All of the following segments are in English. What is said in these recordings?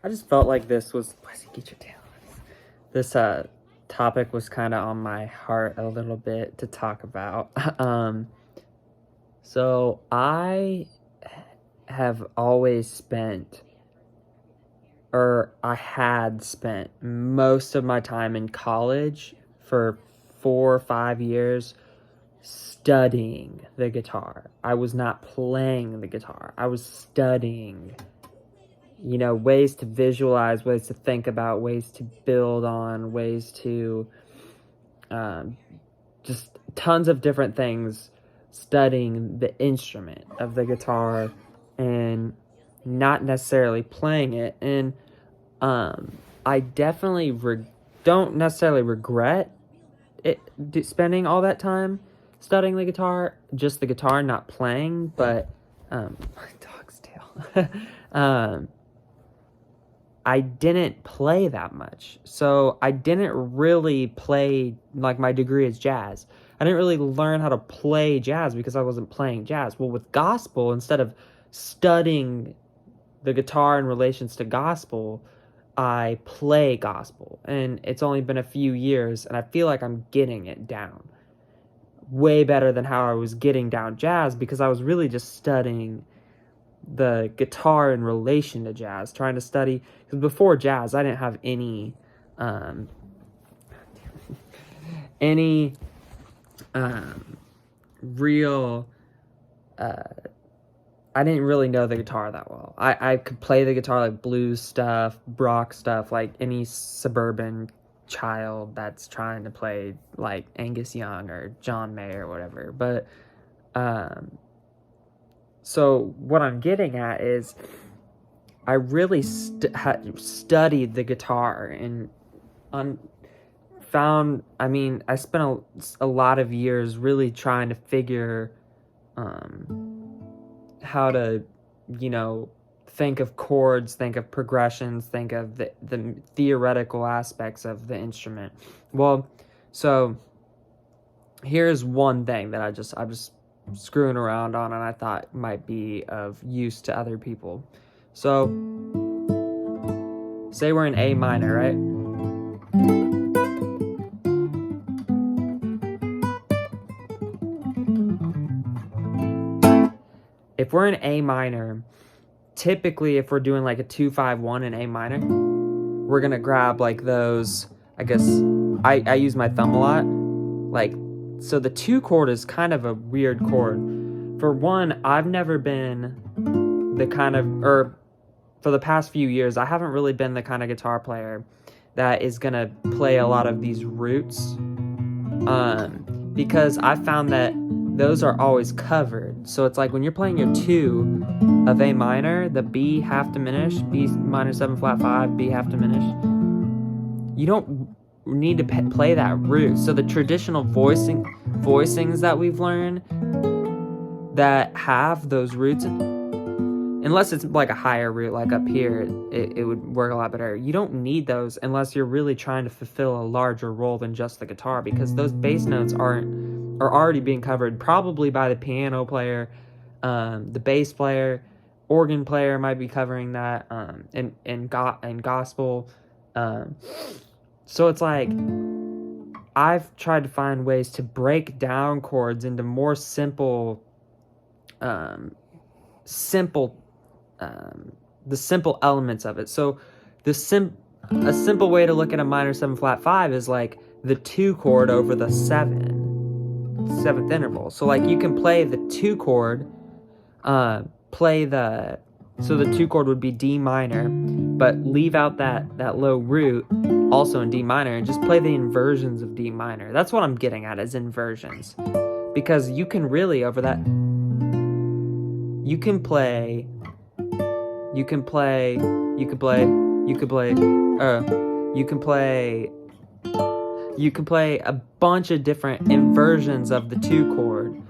I just felt like this was, Wesley, get your tail. This topic was kind of on my heart a little bit to talk about. So I have always spent, or I had spent most of my time in college for 4 or 5 years studying the guitar. I was not playing the guitar. I was studying, ways to visualize, ways to think about, ways to build on, ways to just tons of different things, studying the instrument of the guitar and not necessarily playing it. And I definitely don't necessarily regret it spending all that time studying the guitar, just the guitar, not playing. But my dog's tail. I didn't play that much. So I didn't really play, like, my degree is jazz. I didn't really learn how to play jazz because I wasn't playing jazz. Well, with gospel, instead of studying the guitar in relations to gospel, I play gospel. And it's only been a few years, and I feel like I'm getting it down way better than how I was getting down jazz, because I was really just studying the guitar in relation to jazz, trying to study, because before jazz I didn't have any real I didn't really know the guitar that well. I could play the guitar, like blues stuff, rock stuff, like any suburban child that's trying to play like Angus Young or John Mayer or whatever. But so what I'm getting at is I really studied the guitar and I spent a lot of years really trying to figure how to, think of chords, think of progressions, think of the theoretical aspects of the instrument. Well, so here's one thing that I'm just screwing around on, and I thought might be of use to other people. So say we're in A minor, right? If we're in A minor, typically if we're doing like a 2-5-1 in A minor, we're gonna grab like those, I guess I use my thumb a lot, like, so the 2 chord is kind of a weird chord. For one, I've never been the kind of, or for the past few years, I haven't really been the kind of guitar player that is gonna play a lot of these roots, because I found that those are always covered. So it's like when you're playing your 2 of A minor, the B half diminished, B minor 7 flat 5, B half diminished, you don't need to play that root. So the traditional voicings that we've learned that have those roots, unless it's like a higher root, like up here, it would work a lot better. You don't need those unless you're really trying to fulfill a larger role than just the guitar, because those bass notes are already being covered probably by the piano player, the bass player, organ player might be covering that, and gospel. So it's like I've tried to find ways to break down chords into more simple the simple elements of it. So a simple way to look at a minor 7 flat 5 is like the 2 chord over the 7th interval. So like you can play the 2 chord, so the 2 chord would be D minor, but leave out that low root also in D minor and just play the inversions of D minor. That's what I'm getting at, is inversions. Because you can really, over that, you can play a bunch of different inversions of the 2 chord.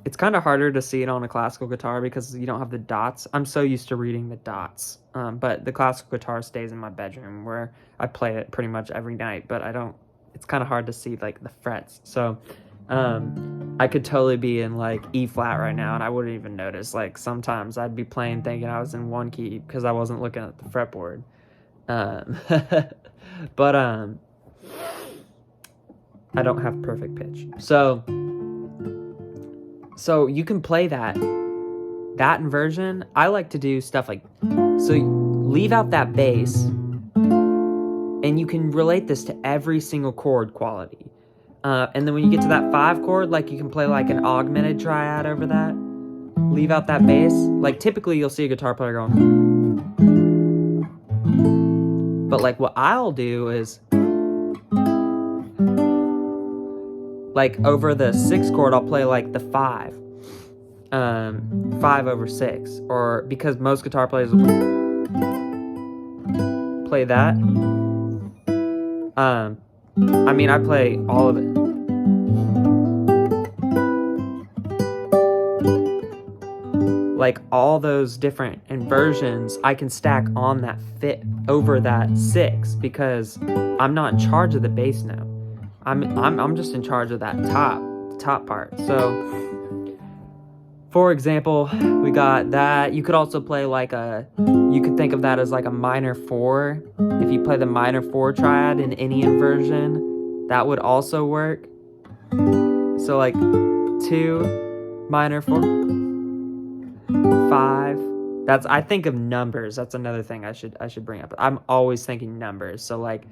It's kind of harder to see it on a classical guitar because you don't have the dots. I'm so used to reading the dots, but the classical guitar stays in my bedroom where I play it pretty much every night, but it's kind of hard to see like the frets. So I could totally be in like E flat right now and I wouldn't even notice. Like sometimes I'd be playing thinking I was in one key because I wasn't looking at the fretboard. But I don't have perfect pitch. So you can play that inversion. I like to do stuff like, so leave out that bass and you can relate this to every single chord quality. And then when you get to that 5 chord, like you can play like an augmented triad over that. Leave out that bass. Like typically you'll see a guitar player going. But like what I'll do is, like over the 6 chord, I'll play like the 5. 5 over 6. Or because most guitar players will play that. I mean, I play all of it. Like all those different inversions, I can stack on that fit over that 6 because I'm not in charge of the bass note. I'm just in charge of that top part. So, for example, we got that. You could also play like you could think of that as like a minor 4. If you play the minor 4 triad in any inversion, that would also work. So like 2, minor 4, 5. I think of numbers. That's another thing I should bring up. I'm always thinking numbers. So like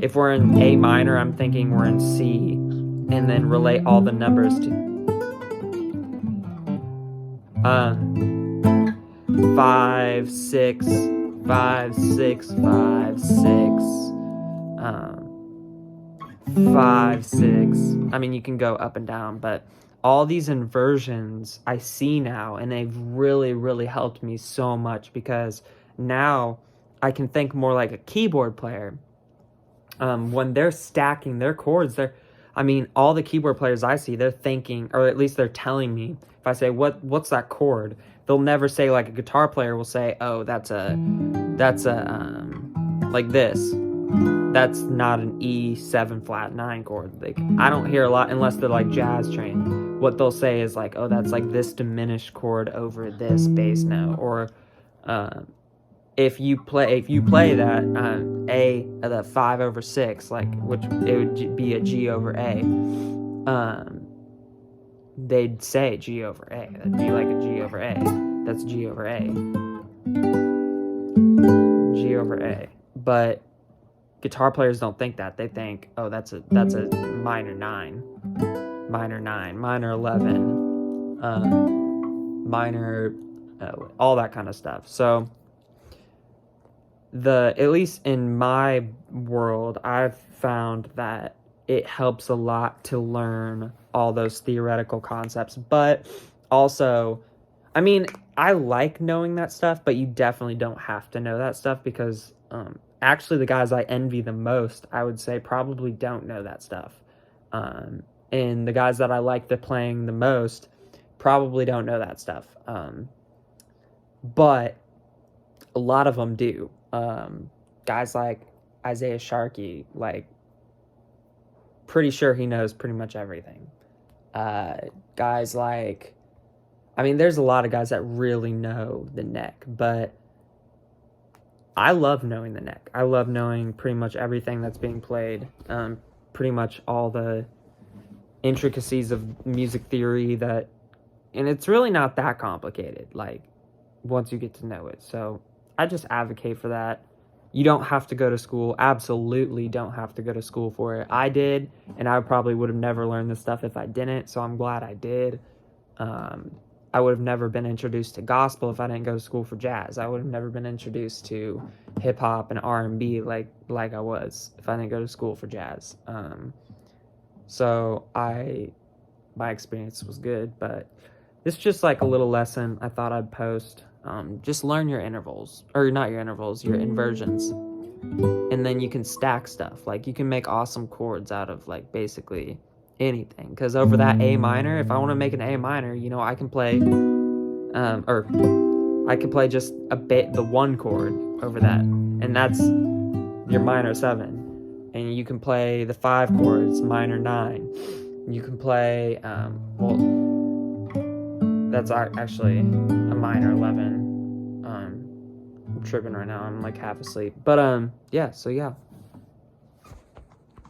if we're in A minor, I'm thinking we're in C, and then relate all the numbers to 5, 6, 5, 6, 5, 6, 5, 6. I mean, you can go up and down, but all these inversions I see now, and they've really, really helped me so much because now I can think more like a keyboard player. When they're stacking their chords, all the keyboard players I see, they're thinking, or at least they're telling me, if I say, what's that chord? They'll never say, like a guitar player will say, oh, that's like this. That's not an E7 flat 9 chord. Like, I don't hear a lot unless they're like jazz trained. What they'll say is like, oh, that's like this diminished chord over this bass note. Or if you play that the 5 over 6, like which it would be a G over A. They'd say G over A. That'd be like a G over A. That's G over A. G over A. But guitar players don't think that. They think, oh, that's a minor 9, minor 11, minor, all that kind of stuff. So at least in my world, I've found that it helps a lot to learn all those theoretical concepts. But also, I mean, I like knowing that stuff, but you definitely don't have to know that stuff because actually the guys I envy the most, I would say, probably don't know that stuff. And the guys that I like playing the most probably don't know that stuff. But a lot of them do. Guys like Isaiah Sharkey, like, pretty sure he knows pretty much everything. Guys like, I mean, there's a lot of guys that really know the neck, but I love knowing the neck. I love knowing pretty much everything that's being played, pretty much all the intricacies of music theory and it's really not that complicated, like, once you get to know it. So I just advocate for that. You don't have to go to school. Absolutely don't have to go to school for it. I did, and I probably would have never learned this stuff if I didn't, so I'm glad I did. I would have never been introduced to gospel if I didn't go to school for jazz. I would have never been introduced to hip-hop and R&B like I was if I didn't go to school for jazz. So my experience was good, but this is just like a little lesson I thought I'd post. Just learn your intervals, or not your intervals, your inversions, and then you can stack stuff. Like, you can make awesome chords out of like basically anything, because over that A minor, if I want to make an A minor, I can play or I could play just the 1 chord over that, and that's your minor 7, and you can play the 5 chords, minor 9, You can play, well, that's actually a minor 11. I'm tripping right now. I'm like half asleep. But, yeah, so yeah.